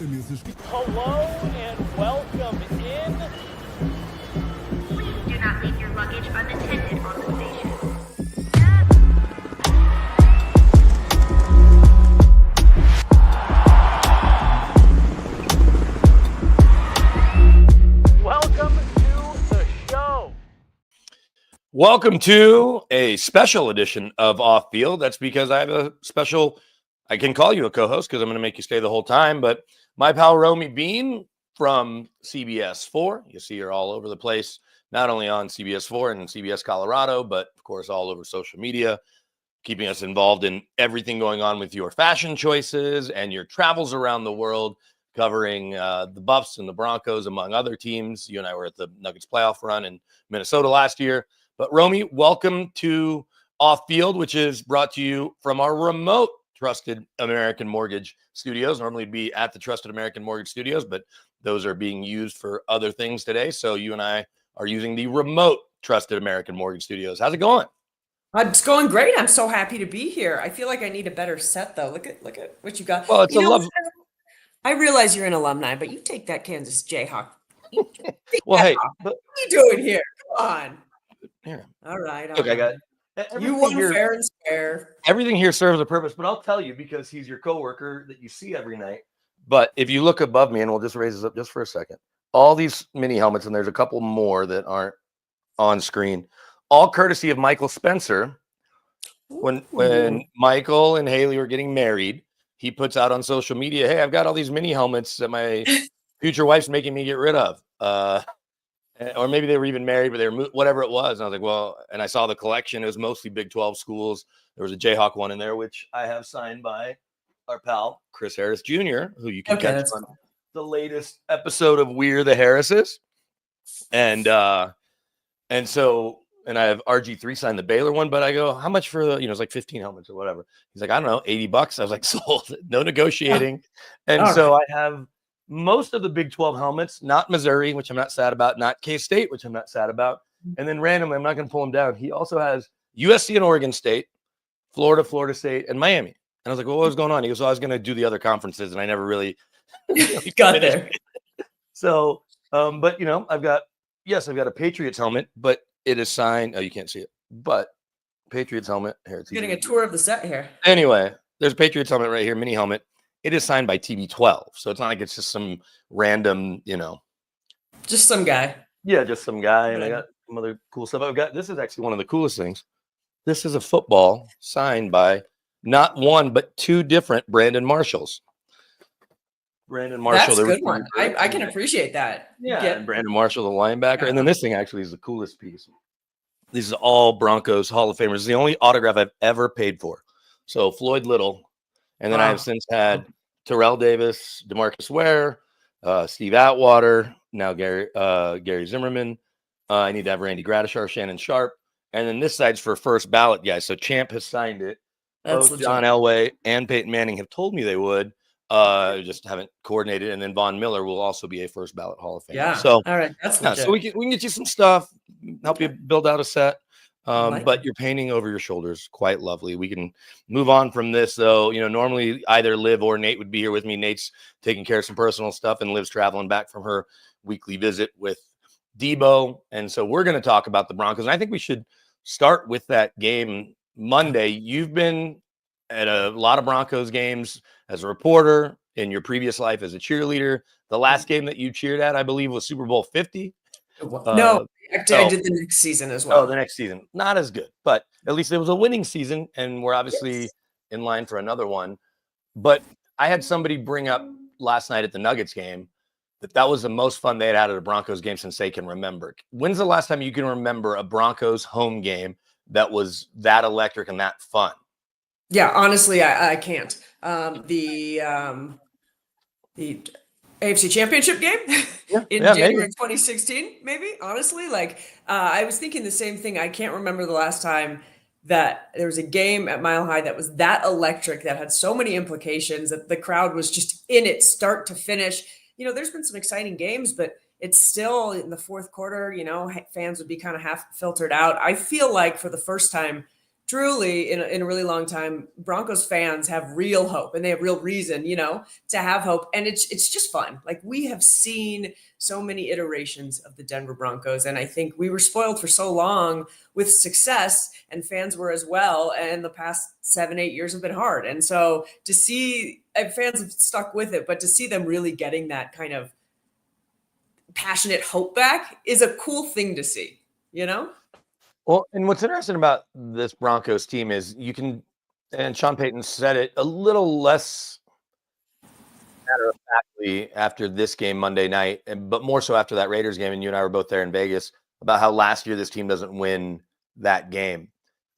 Hello and welcome in. Please do not leave your luggage unattended on the station. Welcome to the show. Welcome to a special edition of Off Field. That's because I have a special, I can call you a co-host because I'm going to make you stay the whole time, but my pal Romi Bean from CBS 4. You see her all over the place, not only on CBS 4 and CBS Colorado, but of course all over social media, keeping us involved in everything going on with your fashion choices and your travels around the world, covering the Buffs and the Broncos, among other teams. You and I were at the Nuggets playoff run in Minnesota last year. But Romi, welcome to Off Field, which is brought to you from our remote Trusted American Mortgage Studios. Normally it'd be at the Trusted American Mortgage Studios, but those are being used for other things today. So you and I are using the remote Trusted American Mortgage Studios. How's it going? It's going great. I'm so happy to be here. I feel like I need a better set though. Look at what you got. Well, it's I realize you're an alumni, but you take that Kansas Jayhawk. Well, hey, what are you doing here? Come on. Here. All right. Look, I got You won fair and square. everything here serves a purpose, but I'll tell you because he's your coworker that you see every night. But if you look above me, and we'll just raise this up just for a second, all these mini helmets, and there's a couple more that aren't on screen, all courtesy of Michael Spencer. When Michael and Haley were getting married, he puts out on social media, "Hey, I've got all these mini helmets that my future wife's making me get rid of." Or maybe they were even married, but they were whatever it was. And I was like, well, and I saw the collection. It was mostly Big 12 schools. There was a Jayhawk one in there, which I have signed by our pal, Chris Harris Jr., who you can catch on the latest episode of We're the Harrises. And I have RG3 signed the Baylor one, but I go, how much for it's like 15 helmets or whatever. He's like, I don't know, $80. I was like, sold, no negotiating. And so I have most of the Big 12 helmets, not Missouri, which I'm not sad about, not K-State, which I'm not sad about. And then randomly, I'm not going to pull him down. He also has USC and Oregon State, Florida, Florida State, and Miami. And I was like, well, what was going on? He goes, well, I was going to do the other conferences, and I never really got there. So, but I've got a Patriots helmet, but it is signed. Oh, you can't see it, but Patriots helmet. Here, it's Getting a tour of the set here. Anyway, there's a Patriots helmet right here, mini helmet. It is signed by TB12, so it's not like it's just some random, just some guy. Yeah, just some guy. And I got some other cool stuff. This is actually one of the coolest things. This is a football signed by not one but two different Brandon Marshalls. Brandon Marshall, that's a good one. I can appreciate that. Yeah, and Brandon Marshall, the linebacker, and then this thing actually is the coolest piece. These are all Broncos Hall of Famers. It's the only autograph I've ever paid for. So Floyd Little. And then I have since had Terrell Davis, DeMarcus Ware, Steve Atwater, now Gary Zimmerman. I need to have Randy Gradishar, Shannon Sharp. And then this side's for first ballot guys. So Champ has signed it. Both John Elway and Peyton Manning have told me they would. Just haven't coordinated. And then Von Miller will also be a first ballot Hall of Famer. Yeah. So, all right. That's so we can get you some stuff, help you build out a set. But your painting over your shoulders, quite lovely. We can move on from this, though. Normally either Liv or Nate would be here with me. Nate's taking care of some personal stuff, and Liv's traveling back from her weekly visit with Debo. And so we're going to talk about the Broncos. And I think we should start with that game Monday. You've been at a lot of Broncos games as a reporter in your previous life as a cheerleader. The last game that you cheered at, I believe, was Super Bowl 50. No. I did the next season as well. Oh, the next season. Not as good, but at least it was a winning season, and we're obviously in line for another one. But I had somebody bring up last night at the Nuggets game that was the most fun they had at a Broncos game since they can remember. When's the last time you can remember a Broncos home game that was that electric and that fun? Yeah, honestly, I can't. The AFC Championship game in January 2016, maybe. Honestly, I was thinking the same thing. I can't remember the last time that there was a game at Mile High that was that electric, that had so many implications, that the crowd was just in it start to finish. There's been some exciting games, but it's still in the fourth quarter, fans would be kind of half filtered out. I feel like for the first time truly in a really long time, Broncos fans have real hope and they have real reason, to have hope. And it's just fun. Like, we have seen so many iterations of the Denver Broncos. And I think we were spoiled for so long with success, and fans were as well. And the past 7-8 years have been hard. And so to see, and fans have stuck with it, but to see them really getting that kind of passionate hope back is a cool thing to see, Well, and what's interesting about this Broncos team is and Sean Payton said it a little less matter-of-factly after this game Monday night, but more so after that Raiders game, and you and I were both there in Vegas, about how last year this team doesn't win that game.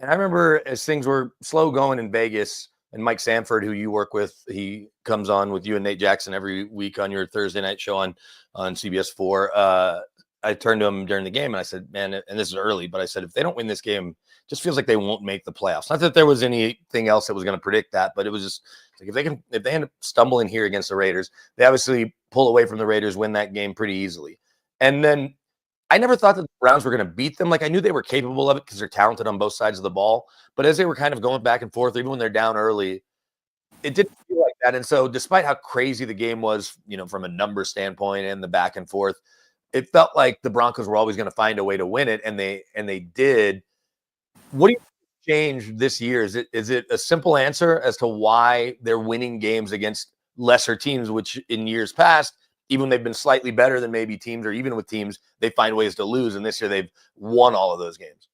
And I remember as things were slow going in Vegas, and Mike Sanford, who you work with, he comes on with you and Nate Jackson every week on your Thursday night show on CBS 4. I turned to him during the game and I said, man, and this is early, but I said, if they don't win this game, it just feels like they won't make the playoffs. Not that there was anything else that was going to predict that, but it was just like, if they end up stumbling here against the Raiders, they obviously pull away from the Raiders, win that game pretty easily. And then I never thought that the Browns were going to beat them. Like, I knew they were capable of it because they're talented on both sides of the ball. But as they were kind of going back and forth, even when they're down early, it didn't feel like that. And so despite how crazy the game was, from a number standpoint and the back and forth, it felt like the Broncos were always going to find a way to win it, and they did. What do you think changed this year? Is it a simple answer as to why they're winning games against lesser teams, which in years past, even when they've been slightly better than maybe teams, or even with teams, they find ways to lose, and this year they've won all of those games?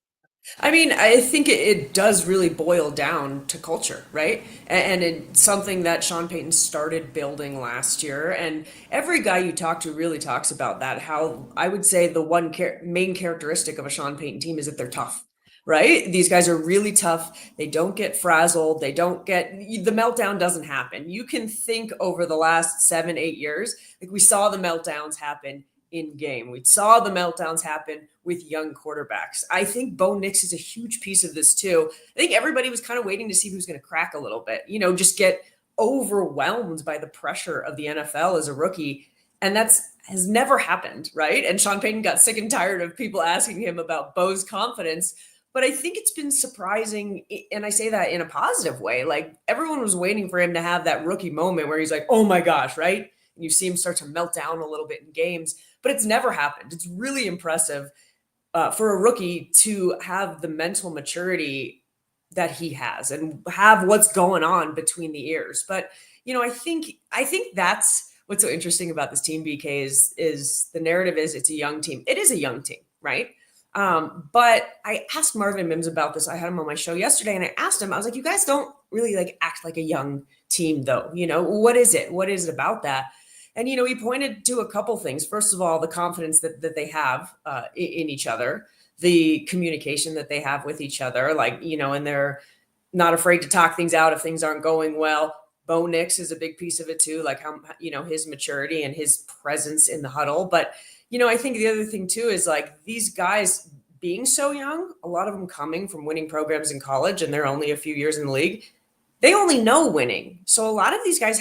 I mean, I think it does really boil down to culture, right? And it's something that Sean Payton started building last year. And every guy you talk to really talks about that. How I would say the one main characteristic of a Sean Payton team is that they're tough, right? These guys are really tough. They don't get frazzled. The meltdown doesn't happen. You can think over the last 7-8 years, like, we saw the meltdowns happen in game. We saw the meltdowns happen with young quarterbacks. I think Bo Nix is a huge piece of this too. I think everybody was kind of waiting to see who's going to crack a little bit, just get overwhelmed by the pressure of the NFL as a rookie. And has never happened, right? And Sean Payton got sick and tired of people asking him about Bo's confidence. But I think it's been surprising, and I say that in a positive way. Like, everyone was waiting for him to have that rookie moment where he's like, oh my gosh, right? And you see him start to melt down a little bit in games, but it's never happened. It's really impressive for a rookie to have the mental maturity that he has and have what's going on between the ears. But, I think that's what's so interesting about this team, BK, is the narrative is it's a young team. It is a young team, right? But I asked Marvin Mims about this. I had him on my show yesterday, and I asked him, I was like, you guys don't really act like a young team though. What is it? What is it about that? And, he pointed to a couple things. First of all, the confidence that they have in each other, the communication that they have with each other, and they're not afraid to talk things out if things aren't going well. Bo Nix is a big piece of it too, like how, his maturity and his presence in the huddle. But, I think the other thing too is these guys being so young, a lot of them coming from winning programs in college, and they're only a few years in the league. They only know winning. So a lot of these guys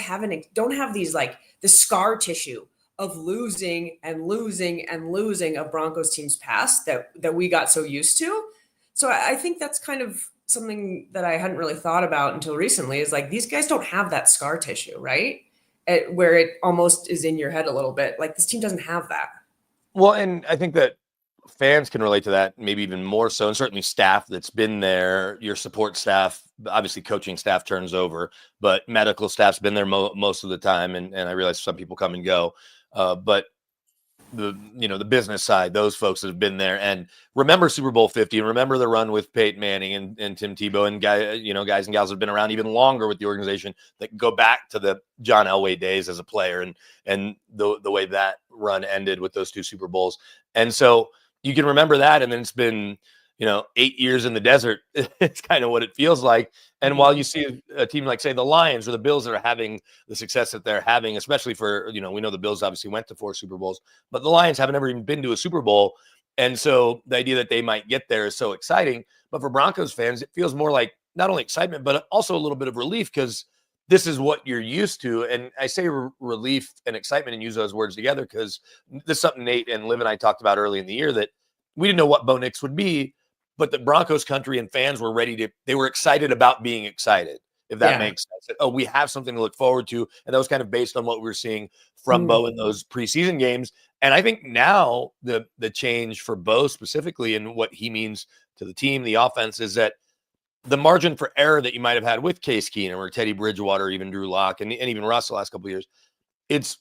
don't have these the scar tissue of losing and losing and losing of Broncos teams past that we got so used to. So I think that's kind of something that I hadn't really thought about until recently, is these guys don't have that scar tissue, right? Where it almost is in your head a little bit. This team doesn't have that. Well, and I think that fans can relate to that maybe even more so, and certainly staff that's been there, your support staff, obviously coaching staff turns over, but medical staff's been there most of the time. And I realize some people come and go, but the business side, those folks that have been there and remember Super Bowl 50 and remember the run with Peyton Manning and Tim Tebow and guys and gals have been around even longer with the organization that go back to the John Elway days as a player and the way that run ended with those 2 Super Bowls. And so you can remember that. And then it's been, 8 years in the desert. It's kind of what it feels like. And while you see a team like, say, the Lions or the Bills that are having the success that they're having, especially for, we know the Bills obviously went to 4 Super Bowls, but the Lions haven't ever even been to a Super Bowl. And so the idea that they might get there is so exciting. But for Broncos fans, it feels more like not only excitement, but also a little bit of relief, because this is what you're used to. And I say relief and excitement and use those words together because this is something Nate and Liv and I talked about early in the year, that we didn't know what Bo Nix would be. but the Broncos country and fans were they were excited about being excited, if that makes sense. Oh, we have something to look forward to. And that was kind of based on what we were seeing from Bo in those preseason games. And I think now the change for Bo specifically and what he means to the team, the offense, is that the margin for error that you might have had with Case Keenum or Teddy Bridgewater, even Drew Lock, and even Russ the last couple of years,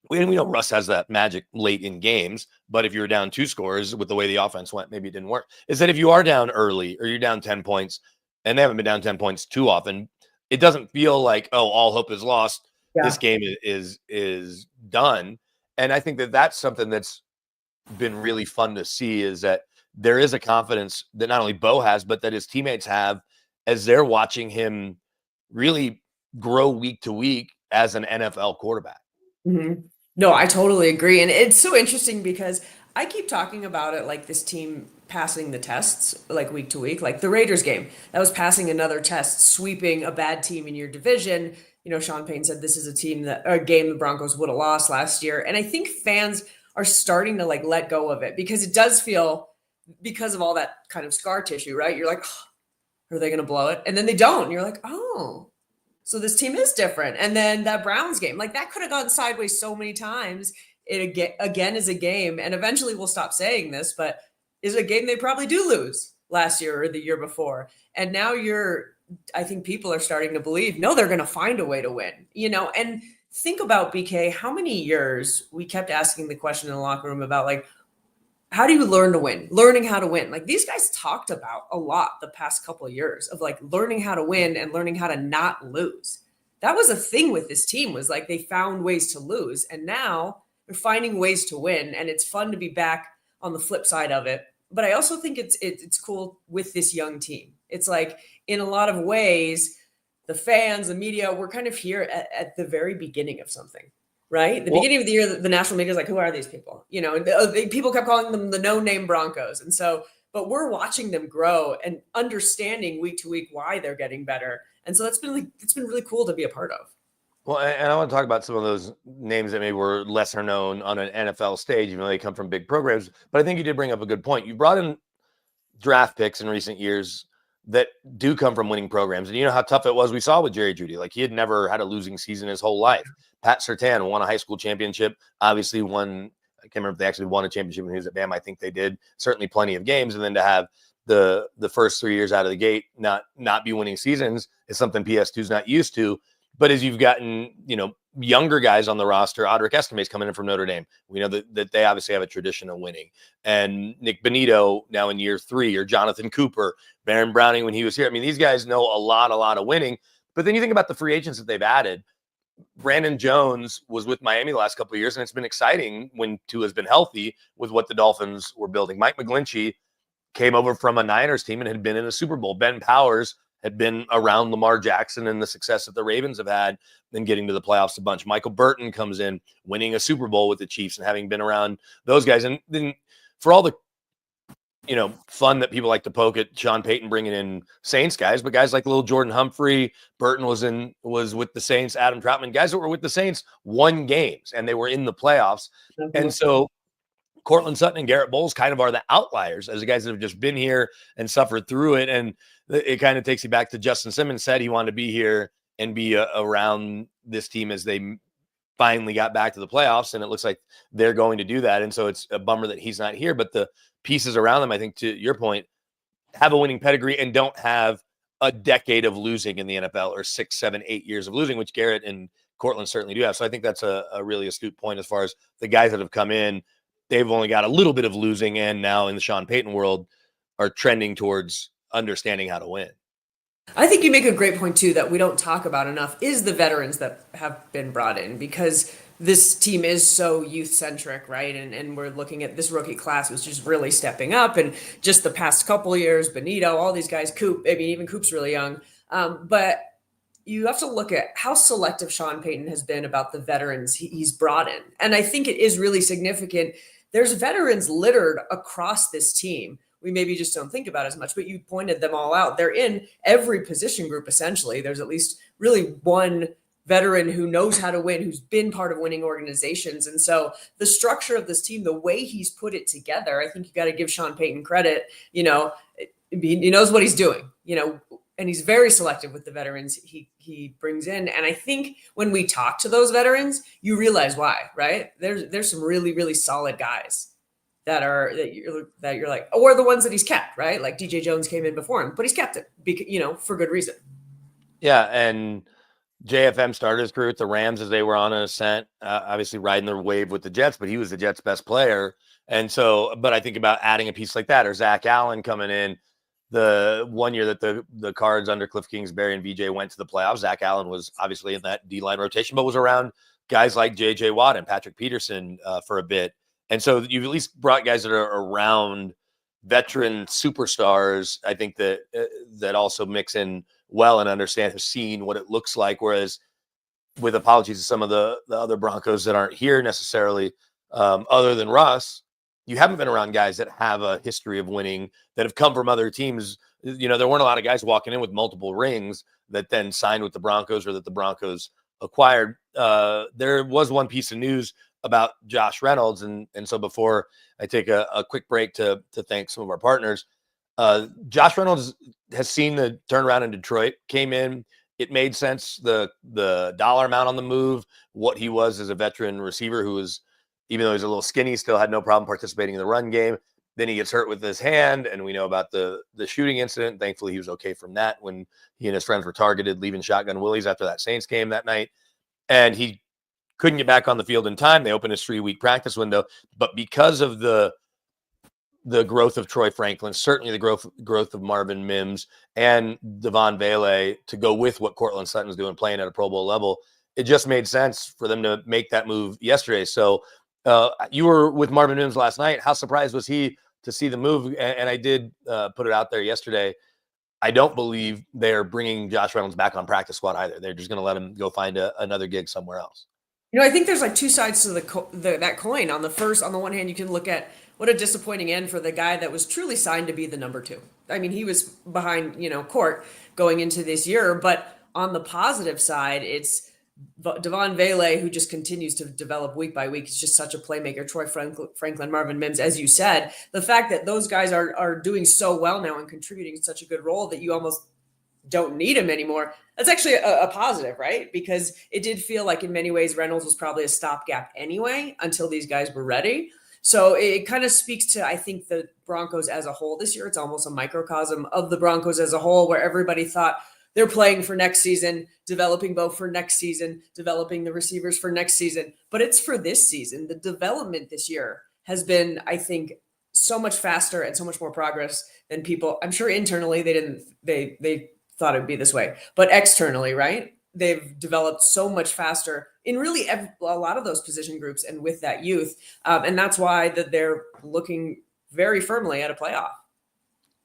we know Russ has that magic late in games, but if you're down 2 scores with the way the offense went, maybe it didn't work. Is that if you are down early or you're down 10 points, and they haven't been down 10 points too often, it doesn't feel like, oh, all hope is lost. This game is done. And I think that that's something that's been really fun to see, is that there is a confidence that not only Bo has, but that his teammates have as they're watching him really grow week to week as an NFL quarterback. Mm-hmm. No, I totally agree. And it's so interesting because I keep talking about it like this team passing the tests like week to week, like the Raiders game. That was passing another test, sweeping a bad team in your division. You know, Sean Payton said this is a game the Broncos would have lost last year. And I think fans are starting to like let go of it because it does feel, because of all that kind of scar tissue, right? You're like, oh, are they going to blow it? And then they don't. And you're like, oh, so this team is different. And then that Browns game, like that could have gone sideways so many times. It again is a game, and eventually we'll stop saying this, but is a game they probably do lose last year or the year before. And now I think people are starting to believe, no, they're going to find a way to win, you know? And think about, BK, how many years we kept asking the question in the locker room about like, how do you learn to win? Learning how to win. Like these guys talked about a lot the past couple of years of like learning how to win and learning how to not lose. That was a thing with this team, was like they found ways to lose, and now they're finding ways to win. And it's fun to be back on the flip side of it. But I also think it's cool with this young team. It's like in a lot of ways, the fans, the media, we're kind of here at the very beginning of something. Right? Beginning of the year, the national media is like, who are these people? You know, people kept calling them the no-name Broncos. And so, but we're watching them grow and understanding week to week why they're getting better. And so it's been really cool to be a part of. Well, and I want to talk about some of those names that maybe were lesser known on an NFL stage, even though they come from big programs. But I think you did bring up a good point. You brought in draft picks in recent years that do come from winning programs. And you know how tough it was. We saw with Jerry Jeudy. Like he had never had a losing season his whole life. Pat Surtain won a high school championship, obviously won. I can't remember if they actually won a championship when he was at Bama. I think they did. Certainly plenty of games. And then to have the first 3 years out of the gate not be winning seasons is something PS2 is not used to. But as you've gotten, you know, younger guys on the roster, Audric Estime's coming in from Notre Dame. We know that they obviously have a tradition of winning. And Nick Bonito now in year 3, or Jonathan Cooper, Baron Browning when he was here. I mean, these guys know a lot of winning. But then you think about the free agents that they've added. Brandon Jones was with Miami the last couple of years, and it's been exciting when Tua has been healthy with what the Dolphins were building. Mike McGlinchey came over from a Niners team and had been in a Super Bowl. Ben Powers had been around Lamar Jackson and the success that the Ravens have had in getting to the playoffs a bunch. Michael Burton comes in winning a Super Bowl with the Chiefs and having been around those guys. And then for all the, you know, fun that people like to poke at Sean Payton bringing in Saints guys, but guys like little Jordan Humphrey, Burton was with the Saints, Adam Troutman, guys that were with the Saints won games and they were in the playoffs. Mm-hmm. And so Cortland Sutton and Garrett Bowles kind of are the outliers as the guys that have just been here and suffered through it. And it kind of takes you back to Justin Simmons said he wanted to be here and be around this team as they finally got back to the playoffs. And it looks like they're going to do that. And so it's a bummer that he's not here, but the pieces around them, I think to your point, have a winning pedigree and don't have a decade of losing in the NFL or 6, 7, 8 years of losing, which Garrett and Cortland certainly do have. So I think that's a really astute point as far as the guys that have come in. They've only got a little bit of losing, and now in the Sean Payton world are trending towards understanding how to win. I think you make a great point too that we don't talk about enough is the veterans that have been brought in, because this team is so youth centric, right? And we're looking at this rookie class was just really stepping up, and just the past couple of years, Bonito, all these guys, Coop, I mean, even Coop's really young. But you have to look at how selective Sean Payton has been about the veterans he's brought in. And I think it is really significant. There's veterans littered across this team. We maybe just don't think about as much, but you pointed them all out. They're in every position group, essentially. There's at least really one veteran who knows how to win, who's been part of winning organizations. And so the structure of this team, the way he's put it together, I think you got to give Sean Payton credit. He knows what he's doing, and he's very selective with the veterans he brings in. And I think when we talk to those veterans, you realize why, right? There's some really, really solid guys that you're like, or the ones that he's kept, right? Like DJ Jones came in before him, but he's kept it because, for good reason. Yeah. And JFM started his career with the Rams as they were on an ascent, obviously riding their wave with the Jets, but he was the Jets' best player. And so, but I think about adding a piece like that, or Zach Allen coming in the 1 year that the Cards under Cliff Kingsbury and VJ went to the playoffs. Zach Allen was obviously in that D-line rotation, but was around guys like JJ Watt and Patrick Peterson for a bit. And so you've at least brought guys that are around veteran superstars. I think that also mix in well and understand, have seen what it looks like. Whereas, with apologies to some of the other Broncos that aren't here necessarily, other than Russ, you haven't been around guys that have a history of winning, that have come from other teams. There weren't a lot of guys walking in with multiple rings that then signed with the Broncos or that the Broncos acquired. There was one piece of news about Josh Reynolds. And so before I take a quick break to thank some of our partners, Josh Reynolds has seen the turnaround in Detroit, came in. It made sense, the dollar amount on the move, what he was as a veteran receiver who was, even though he's a little skinny, still had no problem participating in the run game. Then he gets hurt with his hand, and we know about the shooting incident. Thankfully, he was okay from that when he and his friends were targeted, leaving Shotgun Willies after that Saints game that night. And he couldn't get back on the field in time. They opened his 3-week practice window. But because of the growth of Troy Franklin, certainly the growth of Marvin Mims and Devon Vele to go with what Cortland Sutton's doing, playing at a Pro Bowl level, it just made sense for them to make that move yesterday. So you were with Marvin Mims last night. How surprised was he to see the move? And I did put it out there yesterday. I don't believe they're bringing Josh Reynolds back on practice squad either. They're just going to let him go find another gig somewhere else. I think there's like two sides to that coin. On the one hand, you can look at what a disappointing end for the guy that was truly signed to be the number 2. I mean, he was behind, Court going into this year. But on the positive side, it's Devon Vele, who just continues to develop week by week. It's just such a playmaker. Troy Franklin, Marvin Mims, as you said, the fact that those guys are doing so well now and contributing such a good role that you almost don't need him anymore. That's actually a positive, right? Because it did feel like in many ways Reynolds was probably a stopgap anyway until these guys were ready. So it kind of speaks to, I think, the Broncos as a whole this year. It's almost a microcosm of the Broncos as a whole, where everybody thought they're playing for next season, developing both for next season, developing the receivers for next season. But it's for this season. The development this year has been, I think, so much faster and so much more progress than people. I'm sure internally they thought it would be this way, but externally, right? They've developed so much faster in really a lot of those position groups and with that youth. And that's why that they're looking very firmly at a playoff.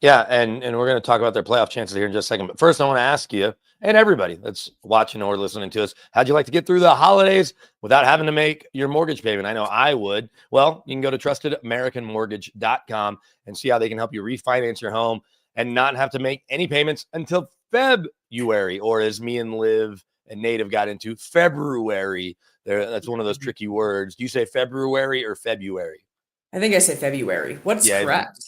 Yeah, and we're going to talk about their playoff chances here in just a second. But first, I want to ask you, and everybody that's watching or listening to us, how'd you like to get through the holidays without having to make your mortgage payment? I know I would. Well, you can go to trustedamericanmortgage.com and see how they can help you refinance your home and not have to make any payments until February, or as me and Liv and Nate have got into, February. That's one of those tricky words. Do you say February or February? I think I say February. What's correct?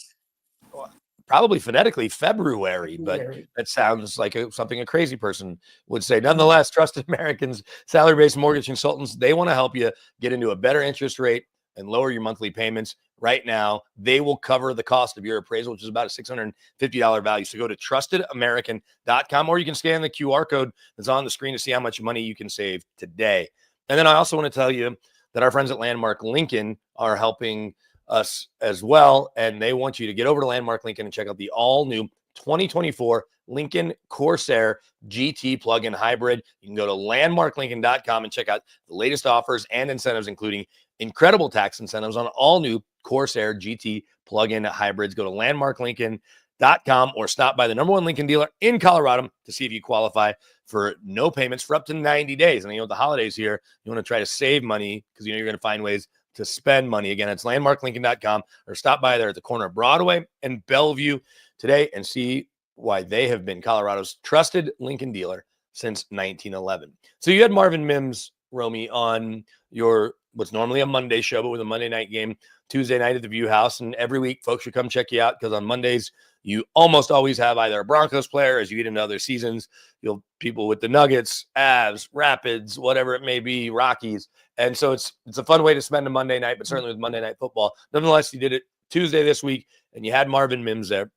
Probably phonetically February, but that sounds like something a crazy person would say. Nonetheless, Trusted Americans, salary-based mortgage consultants, they want to help you get into a better interest rate and lower your monthly payments. Right now, they will cover the cost of your appraisal, which is about a $650 value. So go to trustedamerican.com, or you can scan the QR code that's on the screen to see how much money you can save today. And then I also want to tell you that our friends at Landmark Lincoln are helping us as well, and they want you to get over to Landmark Lincoln and check out the all-new 2024 Lincoln Corsair GT plug-in hybrid. You can go to landmarklincoln.com and check out the latest offers and incentives, including incredible tax incentives on all new Corsair GT plug-in hybrids. Go to landmarklincoln.com or stop by the #1 Lincoln dealer in Colorado to see if you qualify for no payments for up to 90 days. And with the holidays here, you want to try to save money because you're going to find ways to spend money. Again, it's landmarklincoln.com, or stop by there at the corner of Broadway and Bellevue today and see why they have been Colorado's trusted Lincoln dealer since 1911. So you had Marvin Mims, Romy, on your what's normally a Monday show, but with a Monday night game, Tuesday night at the View House. And every week, folks should come check you out because on Mondays, you almost always have either a Broncos player as you get into other seasons. You'll people with the Nuggets, Avs, Rapids, whatever it may be, Rockies. And so it's a fun way to spend a Monday night, but certainly with Monday Night Football. Nonetheless, you did it Tuesday this week, and you had Marvin Mims there.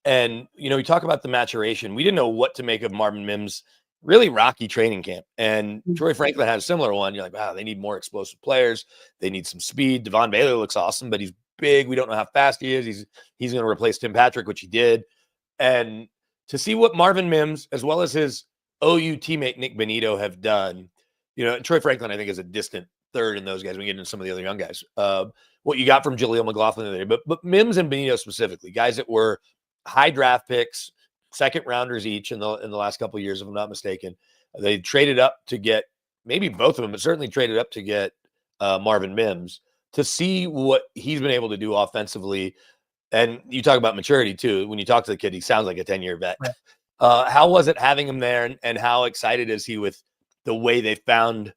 And, you talk about the maturation. We didn't know what to make of Marvin Mims' really rocky training camp. And Troy Franklin had a similar one. You're like, wow, they need more explosive players. They need some speed. Devon Baylor looks awesome, but he's big. We don't know how fast he is. He's going to replace Tim Patrick, which he did. And to see what Marvin Mims, as well as his OU teammate Nick Benito, have done, Troy Franklin, I think, is a distant third in those guys. We get into some of the other young guys. What you got from Jaleel McLaughlin today, but Mims and Benito specifically, guys that were high draft picks, second rounders each in the last couple of years, if I'm not mistaken. They traded up to get maybe both of them, but certainly traded up to get Marvin Mims. To see what he's been able to do offensively, and you talk about maturity too. When you talk to the kid, he sounds like a 10-year vet. Right. How was it having him there, and how excited is he with the way they found,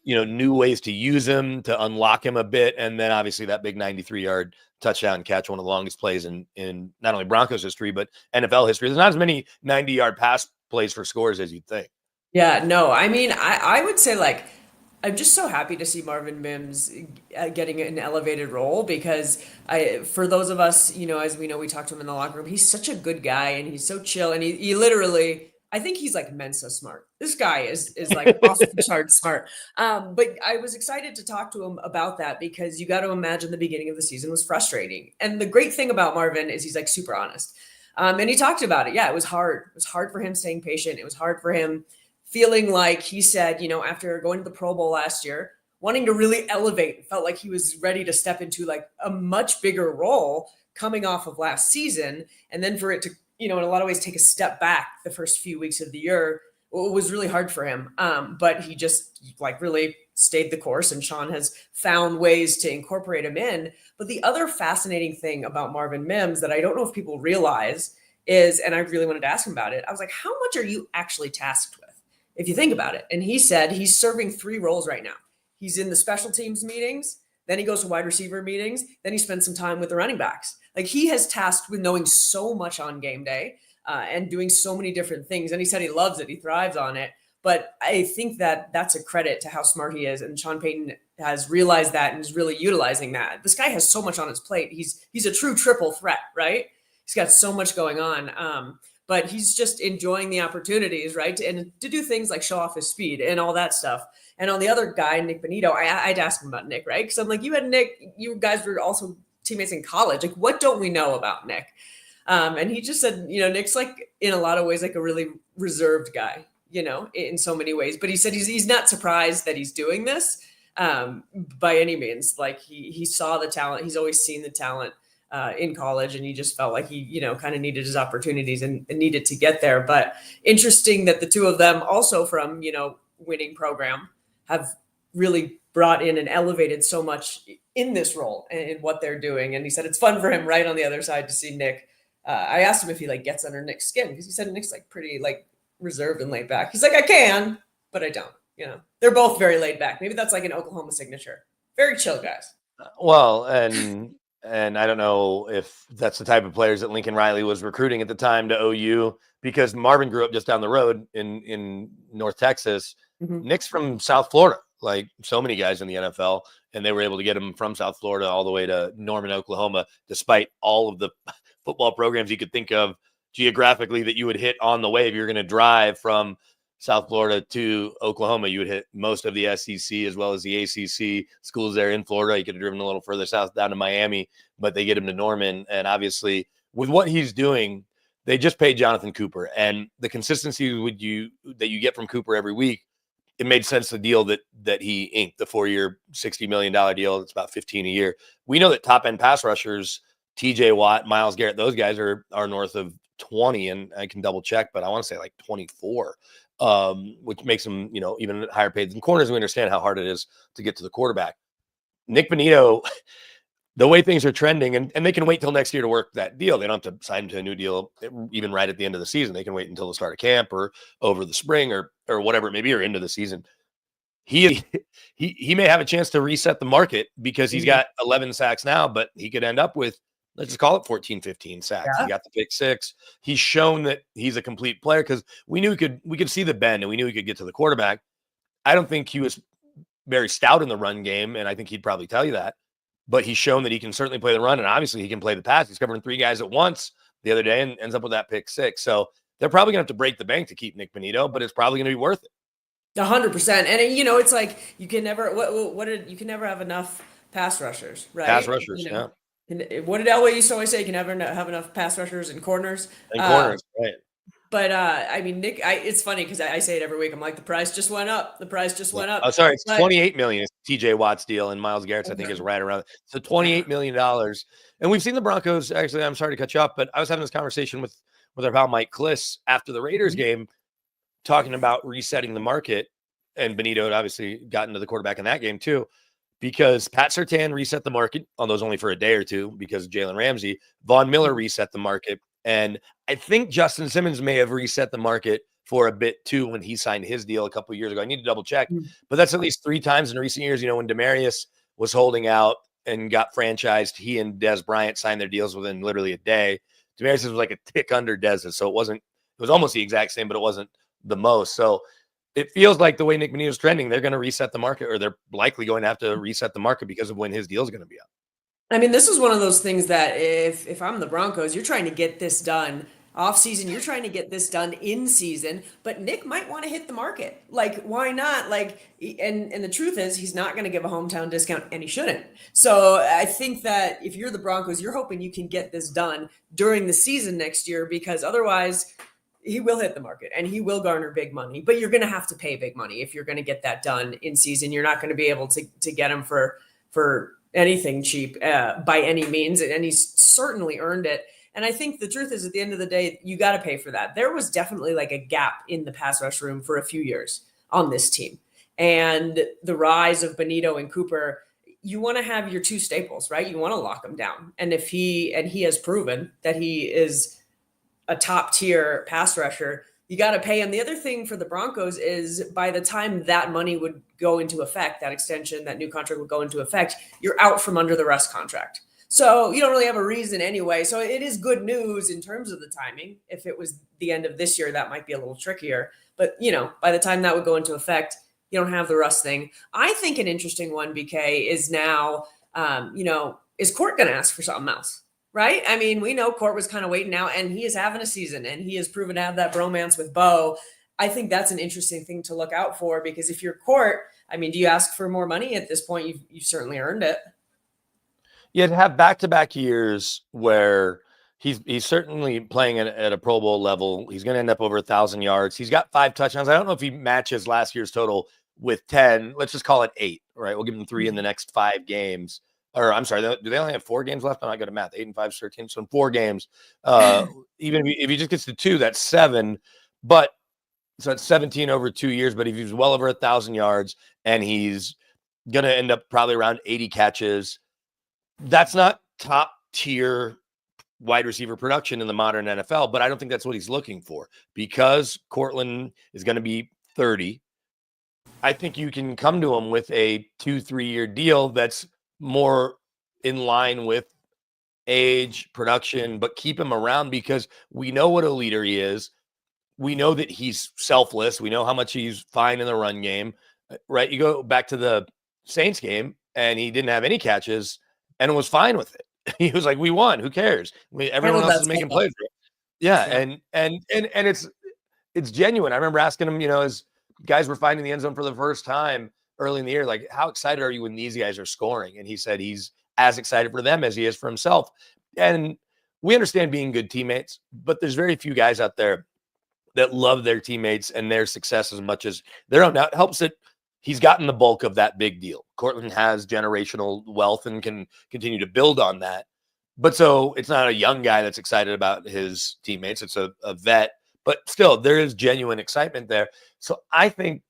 new ways to use him, to unlock him a bit, and then obviously that big 93-yard touchdown catch, one of the longest plays in not only Broncos history but NFL history. There's not as many 90-yard pass plays for scores as you'd think. Yeah, no, I mean, I would say I'm just so happy to see Marvin Mims getting an elevated role because for those of us, as we know, we talked to him in the locker room. He's such a good guy and he's so chill. And he literally, I think he's like Mensa smart. This guy is like off the charts smart. But I was excited to talk to him about that because you got to imagine the beginning of the season was frustrating. And the great thing about Marvin is he's like super honest. And he talked about it. Yeah, it was hard. It was hard for him staying patient. It was hard for him feeling like he said, after going to the Pro Bowl last year, wanting to really elevate, felt like he was ready to step into like a much bigger role coming off of last season. And then for it to, in a lot of ways, take a step back the first few weeks of the year, it was really hard for him. But he just really stayed the course, and Sean has found ways to incorporate him in. But the other fascinating thing about Marvin Mims that I don't know if people realize is, and I really wanted to ask him about it, I was like, how much are you actually tasked with, if you think about it? And he said he's serving 3 roles right now. He's in the special teams meetings, then he goes to wide receiver meetings, then he spends some time with the running backs. Like, he has tasked with knowing so much on game day and doing so many different things. And he said he loves it. He thrives on it. But I think that that's a credit to how smart he is. And Sean Payton has realized that and is really utilizing that. This guy has so much on his plate. He's a true triple threat, right? He's got so much going on. But he's just enjoying the opportunities, right? And to do things like show off his speed and all that stuff. And on the other guy, Nick Benito, I'd ask him about Nick, right? Because I'm like, you had Nick, you guys were also teammates in college. Like, what don't we know about Nick? And he just said, Nick's like, in a lot of ways, like a really reserved guy, in so many ways. But he said he's not surprised that he's doing this by any means. Like, he saw the talent. He's always seen the talent in college, and he just felt like he, kind of needed his opportunities and needed to get there. But interesting that the two of them also from, winning program have really brought in and elevated so much in this role and in what they're doing. And he said it's fun for him right on the other side to see Nick. I asked him if he gets under Nick's skin because he said Nick's pretty reserved and laid back. He's like, I can, but I don't. They're both very laid back. Maybe that's an Oklahoma signature. Very chill guys. Well, and I don't know if that's the type of players that Lincoln Riley was recruiting at the time to OU, because Marvin grew up just down the road in North Texas. Mm-hmm. Nick's from South Florida, like so many guys in the NFL, and they were able to get him from South Florida all the way to Norman, Oklahoma, despite all of the football programs you could think of geographically that you would hit on the way. If you're going to drive from South Florida to Oklahoma, you would hit most of the SEC as well as the ACC schools there in Florida. You could have driven a little further south down to Miami, but they get him to Norman. And obviously with what he's doing, they just paid Jonathan Cooper, and the consistency that you get from Cooper every week, it made sense, the deal that he inked, the 4-year, $60 million deal. It's about 15 a year. We know that top end pass rushers, TJ Watt, Myles Garrett, those guys are north of 20, and I can double check, but I want to say 24. Which makes them, even higher paid than corners. We understand how hard it is to get to the quarterback. Nick Benito, the way things are trending, and they can wait till next year to work that deal. They don't have to sign to a new deal even right at the end of the season. They can wait until the start of camp or over the spring or whatever it may be, or into the season. He may have a chance to reset the market because he's got 11 sacks now, but he could end up with, let's just call it 14, 15 sacks. Yeah. He got the pick 6. He's shown that he's a complete player because we knew we could see the bend and we knew he could get to the quarterback. I don't think he was very stout in the run game, and I think he'd probably tell you that. But he's shown that he can certainly play the run, and obviously he can play the pass. He's covering 3 guys at once the other day and ends up with that pick 6. So they're probably going to have to break the bank to keep Nick Bonitto, but it's probably going to be worth it. 100%. And it's like you can never you can never have enough pass rushers, right? Pass rushers, yeah. What did Elway used to always say? You can never have enough pass rushers and corners. Right. But I mean, Nick, it's funny because I say it every week. I'm like, the price just went up. The price just went up. Oh, sorry, it's $28 million. It's TJ Watt's deal, and Myles Garrett's I think is right around. So $28 million. And we've seen the Broncos. Actually, I'm sorry to cut you off, but I was having this conversation with our pal Mike Kliss after the Raiders game, talking about resetting the market. And Bonitto had obviously gotten to the quarterback in that game too, because Pat Surtain reset the market on those only for a day or two because of Jalen Ramsey. Von Miller reset the market. And I think Justin Simmons may have reset the market for a bit too when he signed his deal a couple of years ago. I need to double check, but that's at least 3 times in recent years. When Demaryius was holding out and got franchised, he and Dez Bryant signed their deals within literally a day. Demaryius was like a tick under Dez's, so it was almost the exact same, but it wasn't the most. So it feels like the way Nick Bonitto's trending, they're going to reset the market, or they're likely going to have to reset the market because of when his deal is going to be up. I mean, this is one of those things that if I'm the Broncos, you're trying to get this done off season. You're trying to get this done in season, but Nick might want to hit the market. Like, why not? Like, and the truth is he's not going to give a hometown discount, and he shouldn't. So I think that if you're the Broncos, you're hoping you can get this done during the season next year, because otherwise he will hit the market and he will garner big money, but you're going to have to pay big money if you're going to get that done in season. You're not going to be able to get him for anything cheap by any means. And he's certainly earned it. And I think the truth is, at the end of the day, you got to pay for that. There was definitely like a gap in the pass rush room for a few years on this team. And the rise of Bonitto and Cooper, you want to have your 2 staples, right? You want to lock them down. And he has proven that he is a top tier pass rusher, you got to pay him. The other thing for the Broncos is by the time that money would go into effect, that extension, that new contract would go into effect, you're out from under the rest contract. So you don't really have a reason anyway. So it is good news in terms of the timing. If it was the end of this year, that might be a little trickier. But, by the time that would go into effect, you don't have the Russ thing. I think an interesting one, BK, is now, is Court going to ask for something else? Right? I mean, we know Court was kind of waiting out, and he is having a season, and he has proven to have that bromance with Bo. I think that's an interesting thing to look out for, because if you're Court, I mean, do you ask for more money at this point? You've certainly earned it. Yeah, to have back-to-back years where he's certainly playing at a Pro Bowl level. He's going to end up over 1,000 yards. He's got 5 touchdowns. I don't know if he matches last year's total with 10. Let's just call it 8, right? We'll give him 3 in the next 5 games. Or I'm sorry, do they only have 4 games left? I'm not good at math. 8 and 5 is 13. So in 4 games, even if he just gets to 2, that's 7. But so it's 17 over 2 years. But if he's well over 1,000 yards and he's going to end up probably around 80 catches, that's not top tier wide receiver production in the modern NFL. But I don't think that's what he's looking for, because Cortland is going to be 30. I think you can come to him with a 2-3 year deal that's more in line with age, production, but keep him around, because we know what a leader he is. We know that he's selfless. We know how much he's fine in the run game, right? You go back to the Saints game and he didn't have any catches and was fine with it. He was like, we won. Who cares? Everyone else is making plays. Yeah. And it's genuine. I remember asking him, as guys were finding the end zone for the first time early in the year, like, how excited are you when these guys are scoring? And he said he's as excited for them as he is for himself. And we understand being good teammates, but there's very few guys out there that love their teammates and their success as much as their own. Now, it helps that he's gotten the bulk of that big deal. Cortland has generational wealth and can continue to build on that. But so it's not a young guy that's excited about his teammates. It's a vet, but still there is genuine excitement there. So I think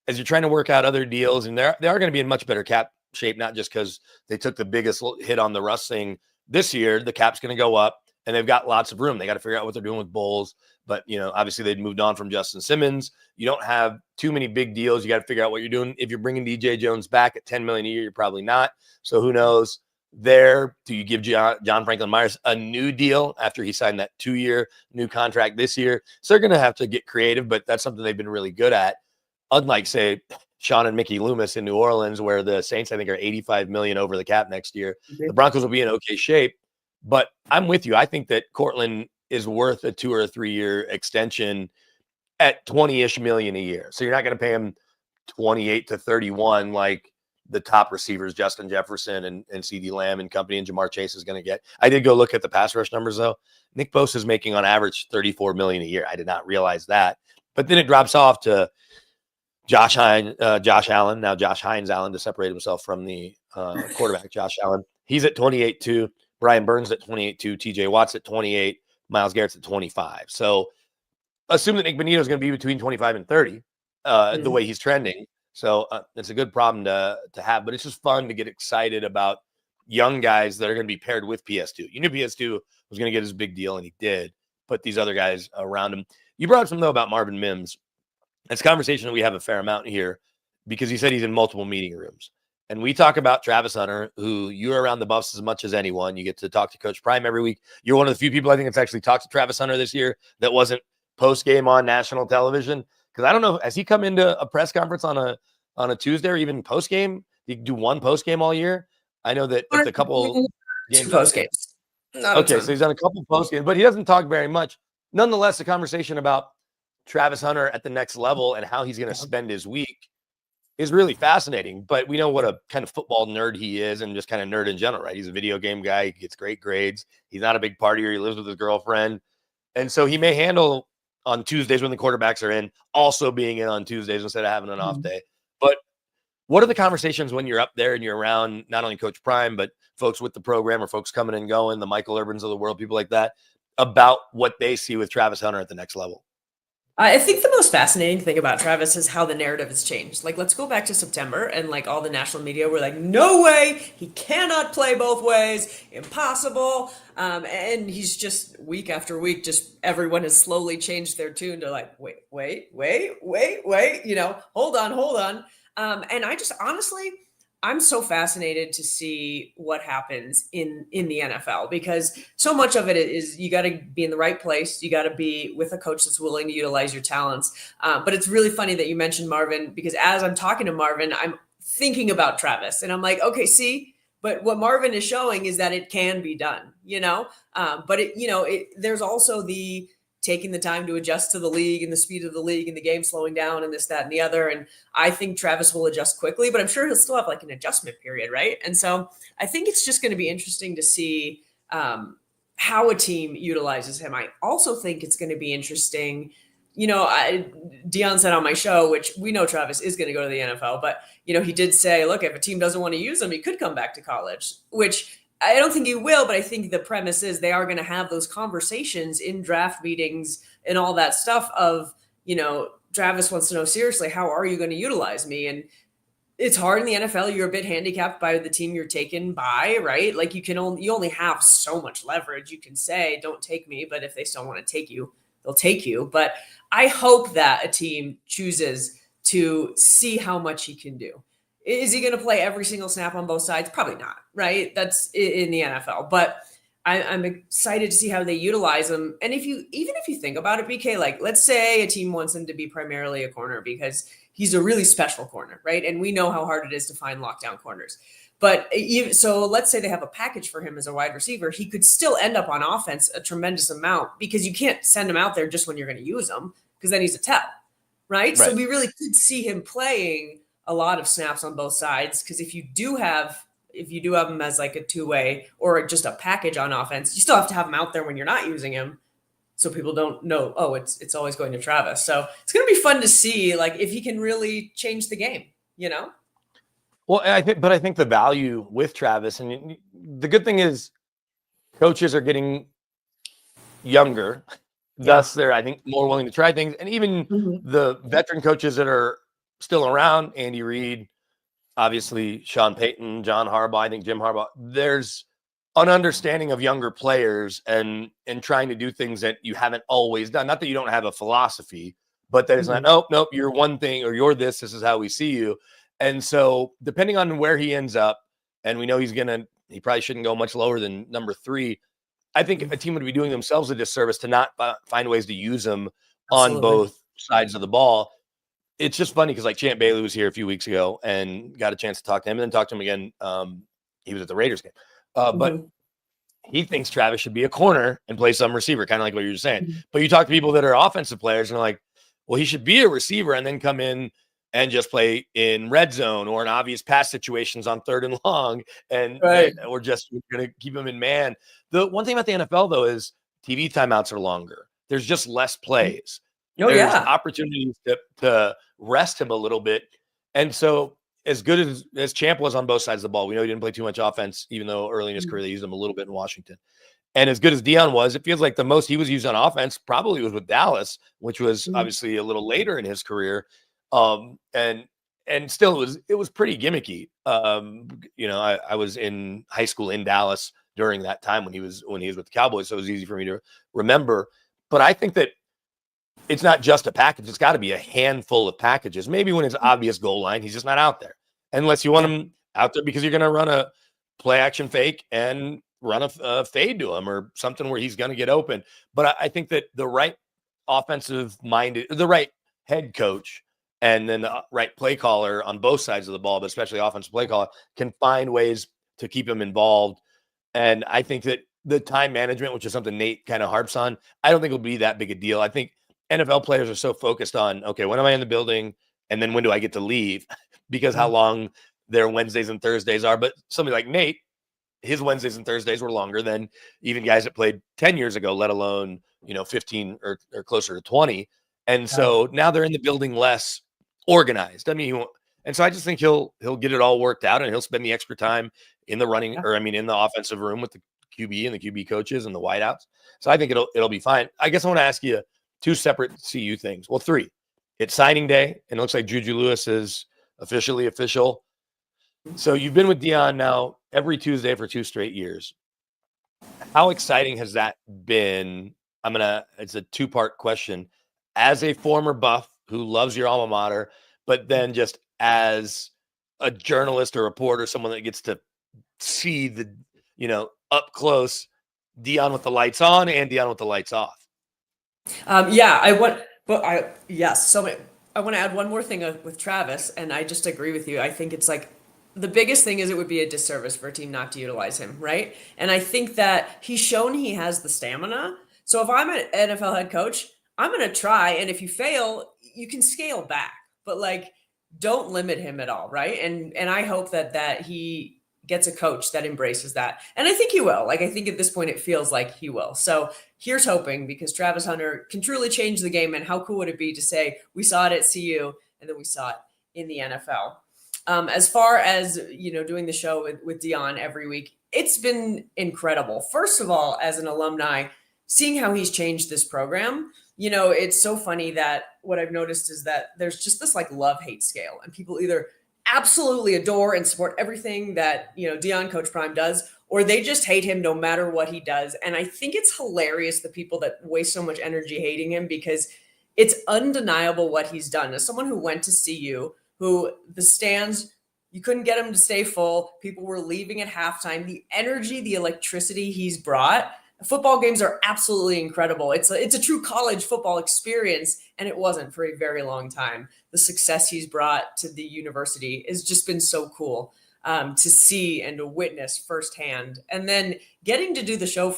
as you're trying to work out other deals, and they are going to be in much better cap shape, not just because they took the biggest hit on the Russ thing this year. The cap's going to go up, and they've got lots of room. They got to figure out what they're doing with Bowles. But, obviously they'd moved on from Justin Simmons. You don't have too many big deals. You got to figure out what you're doing. If you're bringing DJ Jones back at $10 million a year, you're probably not. So who knows there? Do you give John Franklin Myers a new deal after he signed that 2-year new contract this year? So they're going to have to get creative, but that's something they've been really good at. Unlike, say, Sean and Mickey Loomis in New Orleans, where the Saints, I think, are $85 million over the cap next year. The Broncos will be in okay shape. But I'm with you. I think that Cortland is worth a 2 or a 3-year extension at 20-ish million a year. So you're not going to pay him 28 to 31 like the top receivers, Justin Jefferson and CeeDee Lamb and company, and Jamar Chase is going to get. I did go look at the pass rush numbers, though. Nick Bosa is making on average $34 million a year. I did not realize that. But then it drops off to Josh Allen, now Josh Hines Allen, to separate himself from the quarterback, Josh Allen. He's at 28-2. Brian Burns at 28-2. TJ Watt's at 28. Myles Garrett's at 25. So assume that Nick Bonito is going to be between 25 and 30, the way he's trending. So it's a good problem to have, but it's just fun to get excited about young guys that are going to be paired with PS2. You knew PS2 was going to get his big deal, and he did. Put these other guys around him. You brought up something, though, about Marvin Mims. It's a conversation that we have a fair amount here because he said he's in multiple meeting rooms. And we talk about Travis Hunter, who you're around the Buffs as much as anyone. You get to talk to Coach Prime every week. You're one of the few people I think that's actually talked to Travis Hunter this year that wasn't post-game on national television. Because I don't know, has he come into a press conference on a Tuesday or even post-game? He do one post-game all year? I know that at the couple games. Post-games. Okay, so he's done a couple post-games, but he doesn't talk very much. Nonetheless, the conversation about Travis Hunter at the next level and how he's going to spend his week is really fascinating. But we know what a kind of football nerd he is, and just kind of nerd in general, right? He's a video game guy. He gets great grades. He's not a big partier. He lives with his girlfriend. And so he may handle on Tuesdays when the quarterbacks are in, also being in on Tuesdays instead of having an off day. But what are the conversations when you're up there and you're around not only Coach Prime, but folks with the program or folks coming and going, the Michael Urbans of the world, people like that, about what they see with Travis Hunter at the next level? I think the most fascinating thing about Travis is how the narrative has changed. Like, let's go back to September, and like all the national media were like, no way, he cannot play both ways, impossible. And he's just week after week, just everyone has slowly changed their tune to like, wait, hold on. And I just honestly, I'm so fascinated to see what happens in the NFL, because so much of it is you got to be in the right place. You got to be with a coach that's willing to utilize your talents. But it's really funny that you mentioned Marvin, because as I'm talking to Marvin, I'm thinking about Travis, and I'm like, okay, see, but what Marvin is showing is that it can be done, but there's also the taking the time to adjust to the league and the speed of the league and the game slowing down and this, that, and the other. And I think Travis will adjust quickly, but I'm sure he'll still have like an adjustment period, right? And so I think it's just going to be interesting to see how a team utilizes him. I also think it's going to be interesting. Deion said on my show, which we know Travis is going to go to the NFL, but, he did say, look, if a team doesn't want to use him, he could come back to college, which I don't think he will, but I think the premise is they are going to have those conversations in draft meetings and all that stuff of, Travis wants to know, seriously, how are you going to utilize me? And it's hard in the NFL. You're a bit handicapped by the team you're taken by, right? Like you only have so much leverage. You can say, don't take me, but if they still want to take you, they'll take you. But I hope that a team chooses to see how much he can do. Is he going to play every single snap on both sides? Probably not, right? That's in the NFL. But I'm excited to see how they utilize him. And if you think about it, BK, like let's say a team wants him to be primarily a corner because he's a really special corner, right? And we know how hard it is to find lockdown corners. But so let's say they have a package for him as a wide receiver. He could still end up on offense a tremendous amount because you can't send him out there just when you're going to use him, because then he's a tell, right? So we really could see him playing a lot of snaps on both sides, because if you do have him as like a two-way or just a package on offense, you still have to have him out there when you're not using him, so people don't know, oh, it's always going to Travis. So it's going to be fun to see like if he can really change the game, Well, I think the value with Travis, and the good thing is coaches are getting younger. Thus, they're, I think, more willing to try things. And even the veteran coaches that are still around, Andy Reid, obviously Sean Payton, John Harbaugh, I think Jim Harbaugh, there's an understanding of younger players and trying to do things that you haven't always done. Not that you don't have a philosophy, but that it's not, nope, you're one thing or you're this is how we see you. And so depending on where he ends up, and we know he probably shouldn't go much lower than number 3. I think a team would be doing themselves a disservice to not find ways to use him on both sides of the ball. It's just funny because like Champ Bailey was here a few weeks ago and got a chance to talk to him and then talk to him again. He was at the Raiders game, but he thinks Travis should be a corner and play some receiver, kind of like what you were saying. But you talk to people that are offensive players and they're like, well, he should be a receiver and then come in and just play in red zone or in obvious pass situations on 3rd and long. And we're just going to keep him in man. The one thing about the NFL, though, is TV timeouts are longer. There's just less plays. There's opportunities to rest him a little bit. And so as good as Champ was on both sides of the ball, we know he didn't play too much offense, even though early in his career they used him a little bit in Washington. And as good as Deion was, it feels like the most he was used on offense probably was with Dallas, which was obviously a little later in his career. And still it was pretty gimmicky. I was in high school in Dallas during that time when he was with the Cowboys, so it was easy for me to remember. But I think that it's not just a package; it's got to be a handful of packages. Maybe when it's obvious goal line, he's just not out there, unless you want him out there because you're going to run a play action fake and run a fade to him or something where he's going to get open. But I think that the right the right head coach and then the right play caller on both sides of the ball, but especially offensive play caller, can find ways to keep him involved. And I think that the time management, which is something Nate kind of harps on, I don't think it'll be that big a deal. I think NFL players are so focused on, okay, when am I in the building? And then when do I get to leave? Because how long their Wednesdays and Thursdays are. But somebody like Nate, his Wednesdays and Thursdays were longer than even guys that played 10 years ago, let alone, 15 or closer to 20. And so now they're in the building less organized. I mean, and so I just think he'll get it all worked out and he'll spend the extra time in the running in the offensive room with the QB and the QB coaches and the wideouts. So I think it'll be fine. I guess I want to ask you 2 separate CU things. Well, 3. It's signing day, and it looks like Juju Lewis is officially official. So you've been with Deion now every Tuesday for 2 straight years. How exciting has that been? It's a 2-part question. As a former Buff who loves your alma mater, but then just as a journalist or reporter, someone that gets to see the, up close Deion with the lights on and Deion with the lights off. Yes. So I want to add one more thing with Travis, and I just agree with you. I think it's like the biggest thing is it would be a disservice for a team not to utilize him, right? And I think that he's shown he has the stamina. So if I'm an NFL head coach, I'm going to try, and if you fail, you can scale back, but don't limit him at all, right? And I hope that he gets a coach that embraces that. And I think he will. I think at this point it feels like he will. So here's hoping, because Travis Hunter can truly change the game. And how cool would it be to say we saw it at CU and then we saw it in the NFL? As far as, doing the show with Deion every week, it's been incredible. First of all, as an alumni, seeing how he's changed this program, it's so funny that what I've noticed is that there's just this love-hate scale, and people either absolutely adore and support everything that, Deion Coach Prime does, or they just hate him no matter what he does. And I think it's hilarious, the people that waste so much energy hating him, because it's undeniable what he's done. As someone who went to CU, who the stands, you couldn't get him to stay full. People were leaving at halftime. The energy, the electricity he's brought. Football games are absolutely incredible. It's a true college football experience, and it wasn't for a very long time. The success he's brought to the university has just been so cool to see and to witness firsthand. And then getting to do the show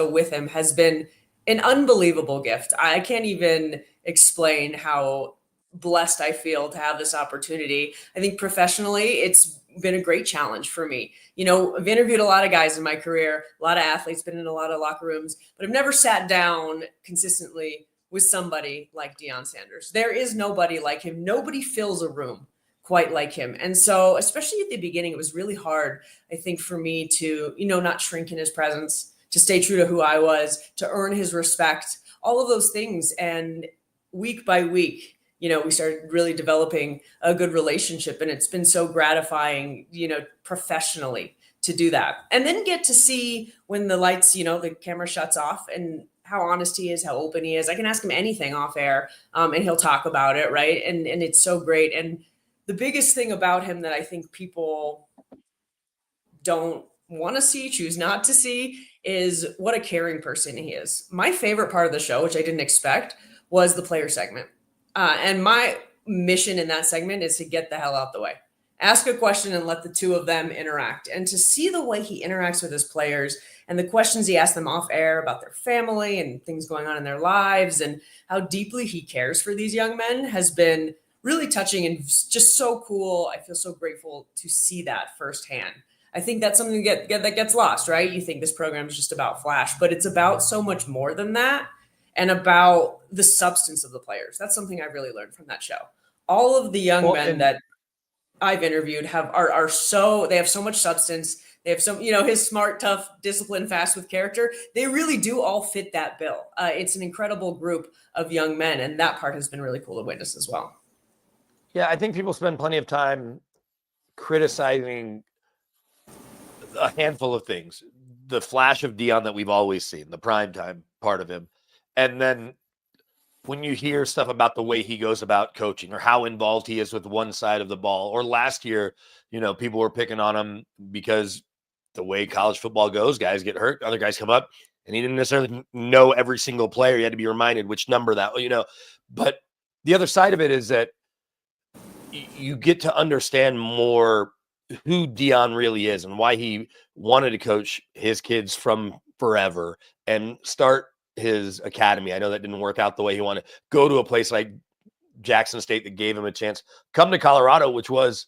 with him has been an unbelievable gift. I can't even explain how blessed I feel to have this opportunity. I think professionally, it's been a great challenge for me. I've interviewed a lot of guys in my career, a lot of athletes, been in a lot of locker rooms, but I've never sat down consistently with somebody like Deion Sanders. There is nobody like him. Nobody fills a room quite like him. And so, especially at the beginning, it was really hard, I think, for me to, not shrink in his presence, to stay true to who I was, to earn his respect, all of those things. And week by week, we started really developing a good relationship, and it's been so gratifying, professionally to do that. And then get to see when the lights, the camera shuts off, and how honest he is, how open he is. I can ask him anything off air, and he'll talk about it. Right. And it's so great. And the biggest thing about him that I think people don't want to see, choose not to see, is what a caring person he is. My favorite part of the show, which I didn't expect, was the player segment. And my mission in that segment is to get the hell out the way. Ask a question and let the two of them interact. And to see the way he interacts with his players and the questions he asks them off air about their family and things going on in their lives and how deeply he cares for these young men has been really touching and just so cool. I feel so grateful to see that firsthand. I think that's something that gets lost, right? You think this program is just about flash, but it's about so much more than that, and about the substance of the players. That's something I really learned from that show. All of the young men that I've interviewed they have so much substance. They have some, his smart, tough, disciplined, fast with character. They really do all fit that bill. It's an incredible group of young men, and that part has been really cool to witness as well. Yeah, I think people spend plenty of time criticizing a handful of things. The flash of Deion that we've always seen, the primetime part of him. And then when you hear stuff about the way he goes about coaching or how involved he is with one side of the ball, or last year, people were picking on him because the way college football goes, guys get hurt, other guys come up, and he didn't necessarily know every single player. He had to be reminded which number that, but the other side of it is that you get to understand more who Deion really is and why he wanted to coach his kids from forever and start his academy. I know that didn't work out the way he wanted. Go to a place like Jackson State that gave him a chance. Come to Colorado, which was,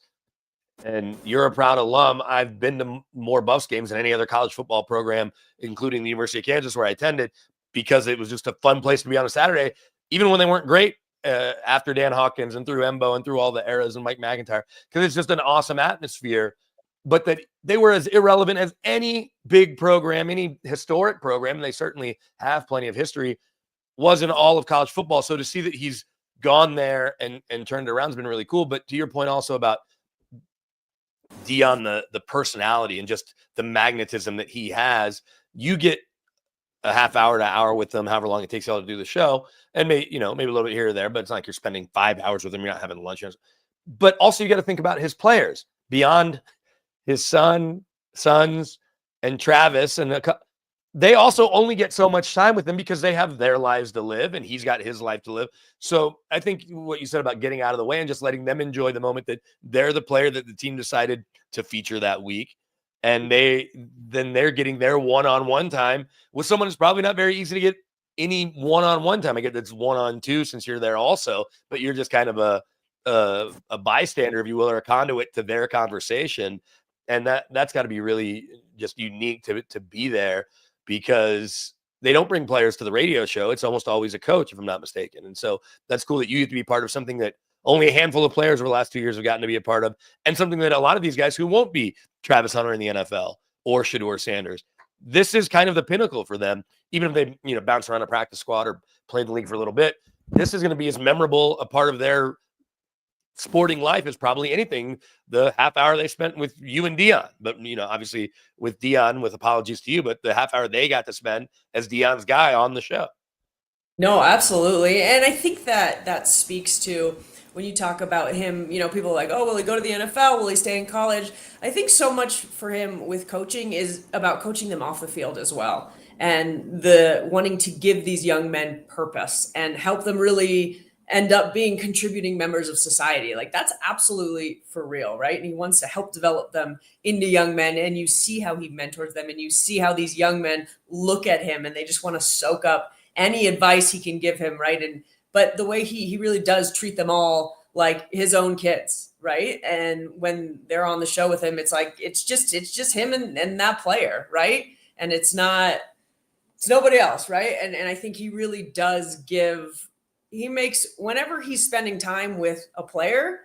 and you're a proud alum. I've been to more Buffs games than any other college football program, including the University of Kansas, where I attended, because it was just a fun place to be on a Saturday, even when they weren't great. After Dan Hawkins and through Embo and through all the eras and Mike McIntyre, because it's just an awesome atmosphere, but that they were as irrelevant as any big program, any historic program, and they certainly have plenty of history, was in all of college football. So to see that he's gone there and turned it around has been really cool. But to your point also about Deion, the personality and just the magnetism that he has, you get a half hour to hour with them, however long it takes y'all to do the show, and maybe a little bit here or there, but it's not like you're spending 5 hours with them. You're not having lunch. But also you got to think about his players beyond his sons and Travis. And they also only get so much time with him because they have their lives to live and he's got his life to live. So I think what you said about getting out of the way and just letting them enjoy the moment that they're the player that the team decided to feature that week. And they're getting their one-on-one time with someone who's probably not very easy to get any one-on-one time. I get that's 1-on-2 since you're there also, but you're just kind of a bystander, if you will, or a conduit to their conversation. And that's got to be really just unique to be there, because they don't bring players to the radio show. It's almost always a coach, if I'm not mistaken. And so that's cool that you get to be part of something that only a handful of players over the last 2 years have gotten to be a part of, and something that a lot of these guys who won't be Travis Hunter in the NFL or Shedeur Sanders, this is kind of the pinnacle for them. Even if they, bounce around a practice squad or play the league for a little bit, this is going to be as memorable a part of their sporting life as probably anything, the half hour they spent with you and Deion. But, obviously with Deion, with apologies to you, but the half hour they got to spend as Deion's guy on the show. No, absolutely. And I think that speaks to, when you talk about him, people are like, oh, will he go to the NFL? Will he stay in college? I think so much for him with coaching is about coaching them off the field as well. And the wanting to give these young men purpose and help them really end up being contributing members of society. Like, that's absolutely for real, right? And he wants to help develop them into young men. And you see how he mentors them, and you see how these young men look at him and they just want to soak up any advice he can give him, right? But the way he really does treat them all like his own kids, right? And when they're on the show with him, it's like it's just him and that player, right? And it's nobody else, right? And I think he really does he makes, whenever he's spending time with a player,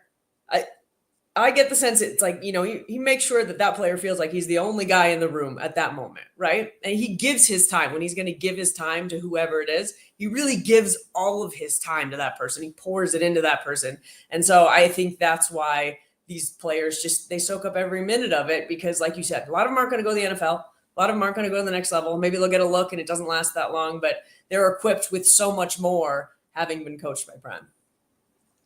I get the sense it's like, he makes sure that player feels like he's the only guy in the room at that moment, right? And he gives his time when he's going to give his time to whoever it is. He really gives all of his time to that person. He pours it into that person. And so I think that's why these players they soak up every minute of it, because like you said, a lot of them aren't going to go to the NFL. A lot of them aren't going to go to the next level. Maybe they'll get a look and it doesn't last that long, but they're equipped with so much more having been coached by Prem.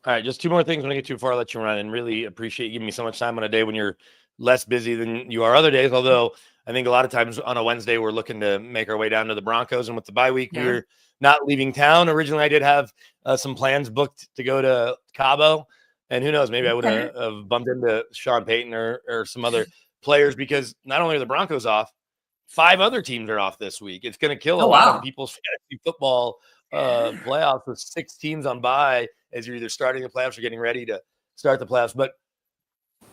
All right, just two more things when I get too far, I'll let you run, and really appreciate you giving me so much time on a day when you're less busy than you are other days. Although I think a lot of times on a Wednesday, we're looking to make our way down to the Broncos, and with the bye week, we're not leaving town. Originally, I did have some plans booked to go to Cabo, and who knows, maybe I would have bumped into Sean Payton or some other players, because not only are the Broncos off, 5 other teams are off this week. It's going to kill a lot of people's fantasy football playoffs with 6 teams on bye, as you're either starting the playoffs or getting ready to start the playoffs. But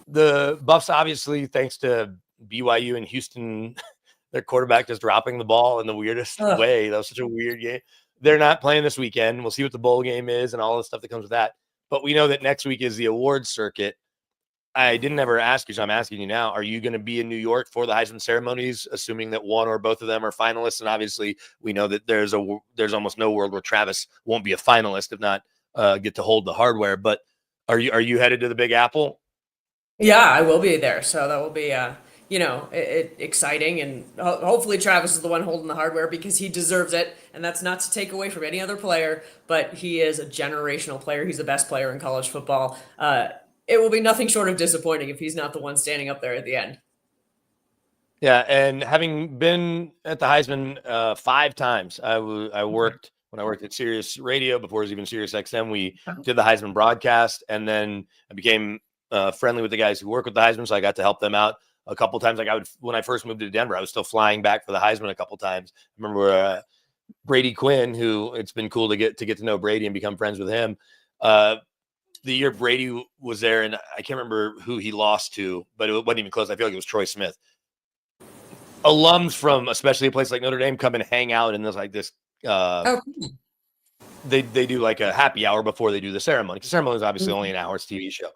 the Buffs, obviously, thanks to BYU and Houston, their quarterback just dropping the ball in the weirdest way. That was such a weird game. They're not playing this weekend. We'll see what the bowl game is and all the stuff that comes with that. But we know that next week is the awards circuit. I didn't ever ask you, so I'm asking you now. Are you going to be in New York for the Heisman ceremonies, assuming that one or both of them are finalists? And obviously, we know that there's almost no world where Travis won't be a finalist, if not get to hold the hardware. But are you headed to the Big Apple? Yeah, I will be there. So that will be exciting, and hopefully Travis is the one holding the hardware, because he deserves it. And that's not to take away from any other player, but he is a generational player. He's the best player in college football. It will be nothing short of disappointing if he's not the one standing up there at the end. Yeah, and having been at the Heisman 5 times, I worked when I worked at Sirius Radio before it was even Sirius XM. We did the Heisman broadcast, and then I became friendly with the guys who work with the Heisman, so I got to help them out a couple times. Like when I first moved to Denver, I was still flying back for the Heisman a couple times. I remember Brady Quinn, who it's been cool to get to know Brady and become friends with him. The year Brady was there, and I can't remember who he lost to, but it wasn't even close. I feel like it was Troy Smith. Alums from especially a place like Notre Dame come and hang out, and there's like this. They do like a happy hour before they do the ceremony. The ceremony is obviously only an hour. It's a TV show,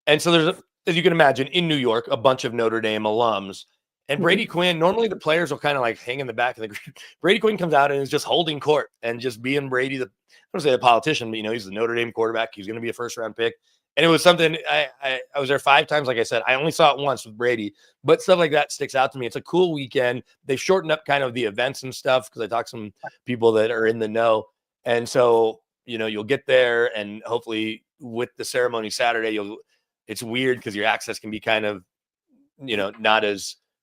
and so there's, as you can imagine, in New York, a bunch of Notre Dame alums. And Brady Quinn, normally the players will kind of like hang in the back of the group. Brady Quinn comes out and is just holding court and just being Brady, I don't want to say the politician, but he's the Notre Dame quarterback. He's going to be a first-round pick. And it was something, I was there 5 times, like I said. I only saw it once with Brady, but stuff like that sticks out to me. It's a cool weekend. They've shortened up kind of the events and stuff, because I talked to some people that are in the know. And so, you'll get there, and hopefully with the ceremony Saturday, it's weird because your access can be kind of,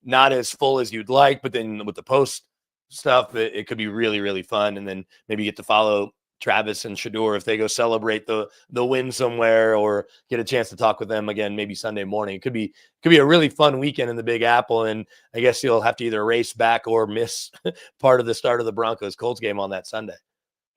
not as full as you'd like, but then with the post stuff, it could be really, really fun. And then maybe you get to follow Travis and Shador if they go celebrate the win somewhere, or get a chance to talk with them again, maybe Sunday morning. It could be a really fun weekend in the Big Apple. And I guess you'll have to either race back or miss part of the start of the Broncos Colts game on that Sunday.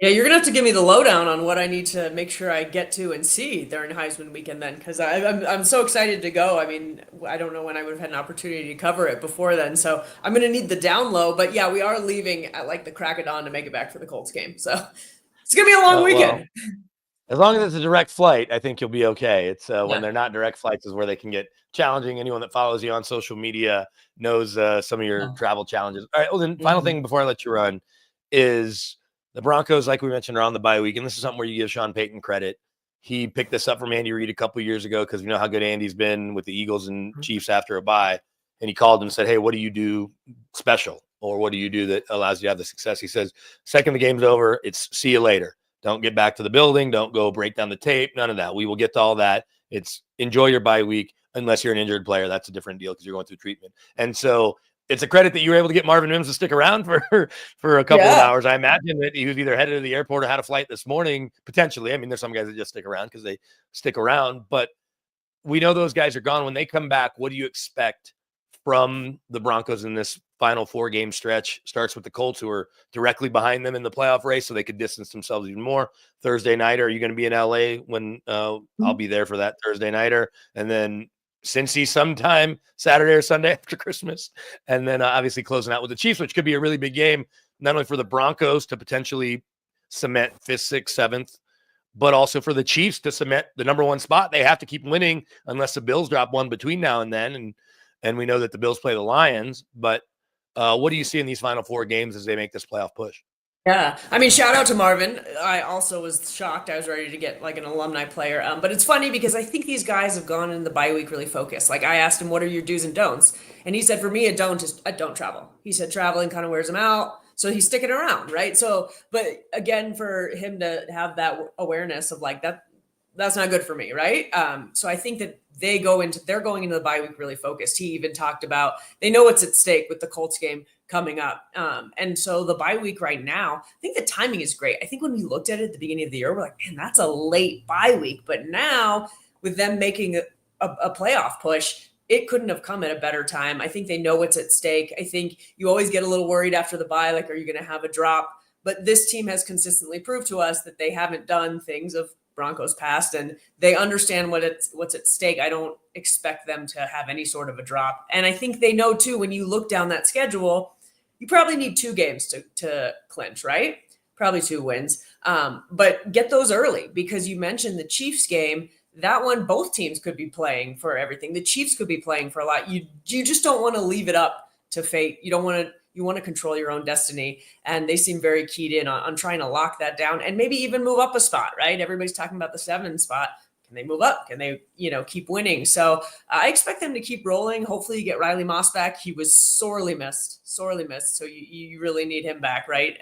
Yeah, you're going to have to give me the lowdown on what I need to make sure I get to and see during Heisman weekend then, because I'm so excited to go. I mean, I don't know when I would have had an opportunity to cover it before then, so I'm going to need the down low. But yeah, we are leaving at like the crack of dawn to make it back for the Colts game. So it's going to be a long weekend. Well, as long as it's a direct flight, I think you'll be okay. It's when they're not direct flights is where they can get challenging. Anyone that follows you on social media knows some of your travel challenges. All right, well, then final thing before I let you run is the Broncos, like we mentioned, are on the bye week, and this is something where you give Sean Payton credit. He picked this up from Andy Reid a couple years ago, because we know how good Andy's been with the Eagles and Chiefs after a bye. And he called him and said, hey, what do you do special? Or what do you do that allows you to have the success? He says, second the game's over, it's see you later. Don't get back to the building. Don't go break down the tape. None of that. We will get to all that. It's enjoy your bye week, unless you're an injured player. That's a different deal, because you're going through treatment. And so it's a credit that you were able to get Marvin Mims to stick around for a couple of hours. I imagine that he was either headed to the airport or had a flight this morning, potentially. I mean, there's some guys that just stick around because they stick around, but we know those guys are gone. When they come back, what do you expect from the Broncos in this final 4-game stretch? Starts with the Colts, who are directly behind them in the playoff race, so they could distance themselves even more. Thursday nighter, are you going to be in LA when I'll be there for that Thursday nighter? And then Cincy sometime Saturday or Sunday after Christmas. And then obviously closing out with the Chiefs, which could be a really big game, not only for the Broncos to potentially cement 5th, 6th, 7th but also for the Chiefs to cement the number one spot. They have to keep winning unless the Bills drop one between now and then. And we know that the Bills play the Lions, but what do you see in these final 4 games as they make this playoff push? Yeah. I mean, shout out to Marvin. I also was shocked. I was ready to get like an alumni player. But it's funny because I think these guys have gone in the bye week really focused. Like I asked him, what are your do's and don'ts? And he said, for me, a don't is I don't travel. He said traveling kind of wears him out. So he's sticking around, right? So, but again, for him to have that awareness of like that's not good for me, right? So I think that they're going into the bye week really focused. He even talked about they know what's at stake with the Colts game coming up. And so the bye week right now, I think the timing is great. I think when we looked at it at the beginning of the year, we're like, man, that's a late bye week. But now with them making a playoff push, it couldn't have come at a better time. I think they know what's at stake. I think you always get a little worried after the bye, like, are you going to have a drop? But this team has consistently proved to us that they haven't done things of Broncos past, and they understand what's at stake. I don't expect them to have any sort of a drop. And I think they know too, when you look down that schedule, you probably need 2 games to clinch, right? Probably 2 wins. But get those early, because you mentioned the Chiefs game. That one, both teams could be playing for everything. The Chiefs could be playing for a lot. You just don't want to leave it up to fate. You want to control your own destiny. And they seem very keyed in on trying to lock that down and maybe even move up a spot, right? Everybody's talking about the 7 spot. Can they move up? Can they, keep winning? So I expect them to keep rolling. Hopefully you get Riley Moss back. He was sorely missed. So you really need him back, right?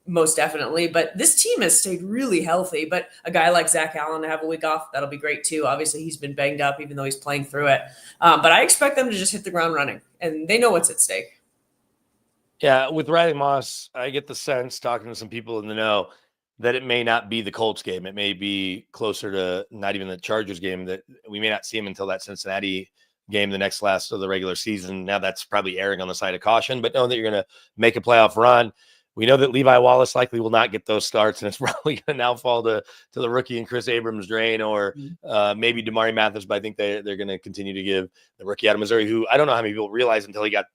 Most definitely. But this team has stayed really healthy. But a guy like Zach Allen to have a week off, that'll be great too. Obviously, he's been banged up, even though he's playing through it. But I expect them to just hit the ground running, and they know what's at stake. Yeah, with Riley Moss, I get the sense, talking to some people in the know, that it may not be the Colts game. It may be closer to not even the Chargers game, that we may not see him until that Cincinnati game, the next last of the regular season. Now that's probably erring on the side of caution, but knowing that you're going to make a playoff run, we know that Levi Wallace likely will not get those starts, and it's probably going to now fall to the rookie and Chris Abrams drain, or maybe Damari Mathis, but I think they're going to continue to give the rookie out of Missouri, who I don't know how many people realize until he got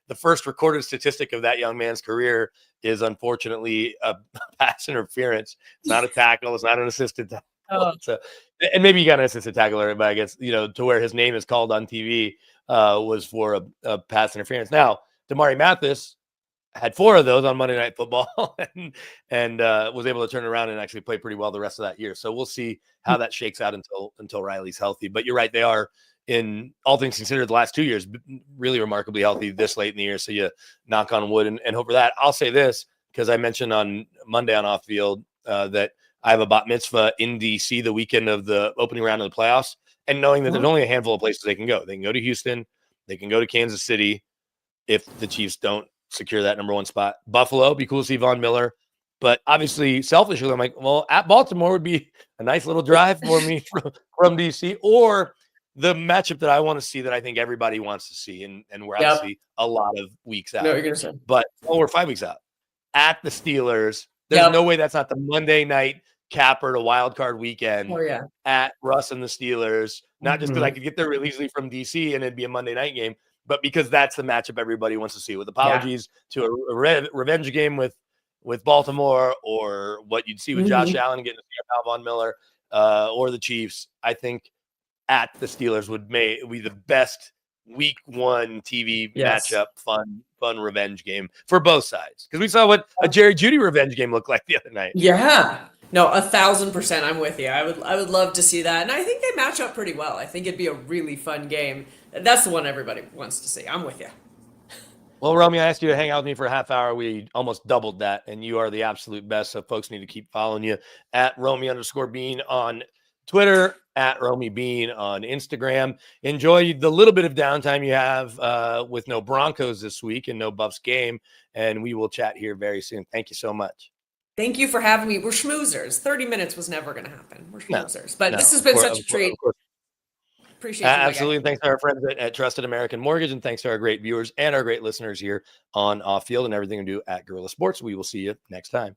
the first recorded statistic of that young man's career is unfortunately a pass interference. It's not a tackle. It's not an assisted tackle. Oh. So, and maybe you got an assisted tackle, but I guess, to where his name is called on TV was for a pass interference. Now, Damari Mathis had 4 of those on Monday Night Football and was able to turn around and actually play pretty well the rest of that year. So we'll see how that shakes out until Riley's healthy. But you're right, they are, in all things considered, the last 2 years, really remarkably healthy this late in the year. So you knock on wood and hope for that. I'll say this, because I mentioned on Monday on Off Field that I have a bat mitzvah in DC the weekend of the opening round of the playoffs, and knowing that there's only a handful of places they can go. They can go to Houston. They can go to Kansas City if the Chiefs don't secure that number 1 spot. Buffalo, be cool to see Von Miller. But obviously, selfishly, I'm like, well, at Baltimore would be a nice little drive for me from DC, or the matchup that I want to see, that I think everybody wants to see, and we're obviously a lot of weeks out. No, you're gonna say. But we're 5 weeks out. At the Steelers, there's no way that's not the Monday night capper to wild card weekend. Oh, yeah. At Russ and the Steelers, not just because I could get there really easily from DC and it'd be a Monday night game, but because that's the matchup everybody wants to see. With apologies to a revenge game with Baltimore, or what you'd see with Josh Allen getting to see Von Miller, or the Chiefs, I think at the Steelers would be the best week 1 TV matchup, fun revenge game for both sides. Because we saw what a Jerry Jeudy revenge game looked like the other night. Yeah. No, 1,000%. I'm with you. I would love to see that. And I think they match up pretty well. I think it'd be a really fun game. That's the one everybody wants to see. I'm with you. Well, Romi, I asked you to hang out with me for a half hour. We almost doubled that, and you are the absolute best. So folks need to keep following you at Romi_Bean on Twitter, at Romi Bean on Instagram. Enjoy the little bit of downtime you have with no Broncos this week and no Buffs game, and we will chat here very soon. Thank you so much. Thank you for having me. We're schmoozers. 30 minutes was never going to happen. We're schmoozers. But this has been such a treat. Appreciate you. Absolutely. Thanks to our friends at Trusted American Mortgage, and thanks to our great viewers and our great listeners here on Off Field and everything we do at Guerrilla Sports. We will see you next time.